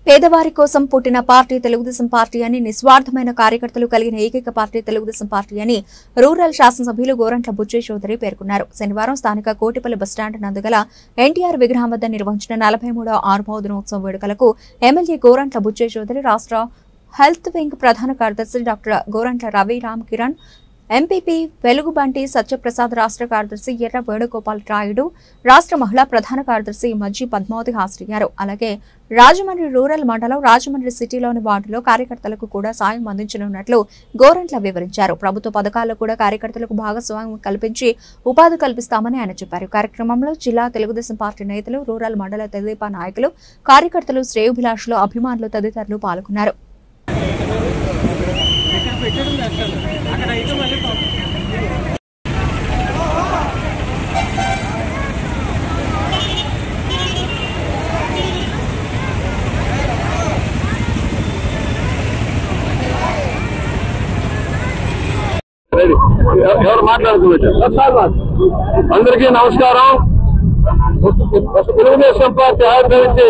పేదవారి కోసం పుట్టిన పార్టీ తెలుగుదేశం పార్టీ అని, నిస్వార్థమైన కార్యకర్తలు కలిగిన ఏకైక పార్టీ తెలుగుదేశం పార్టీ అని రూరల్ శాసనసభ్యులు గోరంట్ల బుచ్చయ్య చౌదరి పేర్కొన్నారు. శనివారం స్థానిక కోటిపల్లి బస్టాండ్ నందుగల ఎన్టీఆర్ విగ్రహం వద్ద నిర్వహించిన 43వ ఆవిర్భావ దినోత్సవం వేడుకలకు ఎమ్మెల్యే గోరంట్ల బుచ్చయ్య చౌదరి, రాష్ట్ర హెల్త్ వింగ్ ప్రధాన కార్యదర్శి డాక్టర్ గోరంట్ల రవి రామ్ కిరణ్, ఎంపీపీ వెలుగుబంటి సత్యప్రసాద్, రాష్ట్ర కార్యదర్శి ఎర్ర వేణుగోపాల్ రాయుడు, రాష్ట్ర మహిళా ప్రధాన కార్యదర్శి మజ్జి పద్మావతి హాజరయ్యారు. అలాగే రాజమండ్రి రూరల్ మండలం, రాజమండ్రి సిటీలోని వార్డులో కార్యకర్తలకు కూడా సాయం అందించనున్నట్లు గోరంట్ల వివరించారు. ప్రభుత్వ పథకాల్లో కూడా కార్యకర్తలకు భాగస్వామ్యం కల్పించి ఉపాధి కల్పిస్తామని ఆయన చెప్పారు. కార్యక్రమంలో జిల్లా తెలుగుదేశం పార్టీ నేతలు, రూరల్ మండల తెదేపా నాయకులు, కార్యకర్తలు, శ్రేయోభిలాషులు, అభిమానులు తదితరులు పాల్గొన్నారు. ఎవరు మాట్లాడుతున్నారు? అందరికీ నమస్కారం. తెలుగుదేశం పార్టీ ఆవిర్భవించి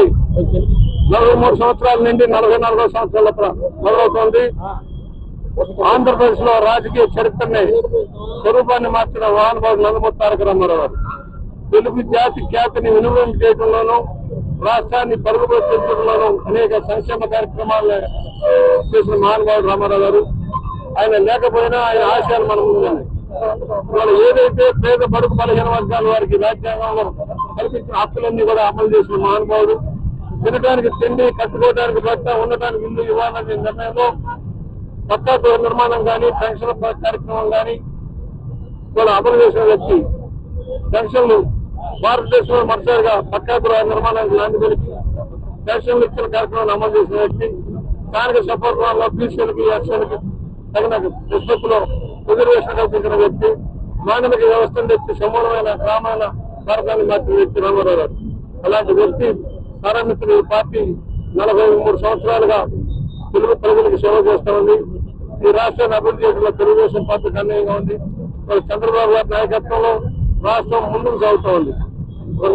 43 సంవత్సరాల నుండి 44వ సంవత్సరాల మొదలవుతోంది. ఆంధ్రప్రదేశ్ లో రాజకీయ చరిత్రని స్వరూపాన్ని మార్చిన మహానుభావుడు నందమూరి తారక రామారావు గారు తెలుగు జాతి ఖ్యాతిని వినుమం చేయడంలోనూ, రాష్ట్రాన్ని పరుగుపెట్టడంలోనూ అనేక సంక్షేమ కార్యక్రమాలు చేసిన మహానుభావుడు రామారావు గారు. ఆయన లేకపోయినా ఆయన ఆశయాలు మన ముందున్నాయి. ఇవాళ ఏదైతే పేద బడుగు బలహీన వర్గాల వారికి రాజ్యాంగంలో కల్పించిన హక్కులన్నీ కూడా అమలు చేసిన మహానుభావుడు. తినడానికి తిండి, కట్టుకోవడానికి బట్ట, ఉండటానికి ఇల్లు ఇవ్వాలనే నిర్ణయంలో పక్కా గృహ నిర్మాణం కానీ, పెన్షన్ కార్యక్రమం కానీ ఇవాళ అమలు చేసిన వ్యక్తి. పెన్షన్లు భారతదేశంలో మొదటిసారిగా పక్కా గృహ నిర్మాణానికి నాంది పలికి పెన్షన్లు ఇచ్చిన కార్యక్రమాన్ని అమలు చేసిన వ్యక్తి. స్థానిక సభలో బీసీలకి, ఎస్సీలకి తగిన నిష్పత్తిలో రిజర్వేషన్ కల్పించిన వ్యక్తి. మానవిక వ్యవస్థను తెచ్చి సమూలమైన గ్రామాల భారతాన్ని మార్చిన వ్యక్తి రామారావు గారు. అలాంటి వ్యక్తి ప్రారంభించిన ఈ పార్టీ 43 సంవత్సరాలుగా తెలుగు ప్రజలకు సేవ చేస్తా ఉంది. ఈ రాష్ట్రాన్ని అభివృద్ధి చేయడంలో తెలుగుదేశం పార్టీ కన్యాయంగా ఉంది. చంద్రబాబు గారి నాయకత్వంలో రాష్ట్రం ముందుకు సాగుతూ ఉంది.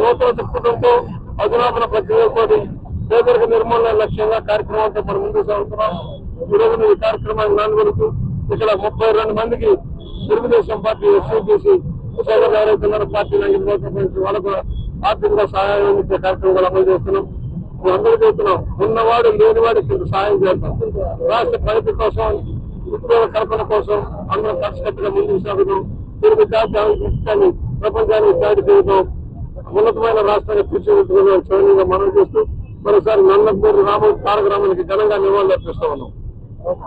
నూతన దృక్పథంతో, అధునాతన ప్రక్రియతో పేదరిక నిర్మూలన లక్ష్యంగా కార్యక్రమాలతో మనం ముందుకు సాగుతున్నాం. ఈ రోజు ఈ కార్యక్రమాన్ని నాలుగు ఇక్కడ 32 మందికి తెలుగుదేశం పార్టీ ఎస్సీబీసీ సోదరులు ఎవరైతున్నారు పార్టీలు వాళ్ళకు కూడా ఆర్థికంగా సహాయం ఇచ్చే కార్యక్రమం కూడా అమలు చేస్తున్నాం. అందరూ చెబుతున్నాం, ఉన్నవాడు లేనివాడికి సాయం చేస్తాం. రాష్ట్ర ప్రగతి కోసం, ఉద్యోగ కల్పన కోసం అందరం కలిసికట్టుగా ముందుకు సాగుతాం. తెలుగు జాతి ప్రపంచానికి చాటి చేయడం, ఉన్నతమైన రాష్ట్రాన్ని తీర్చిదిద్దుకునే చౌర్యంగా మనం చేస్తూ మరోసారి నందమూరి తారక రామారావుకి ఘనంగా నివాళులు అర్పిస్తా ఉన్నాం.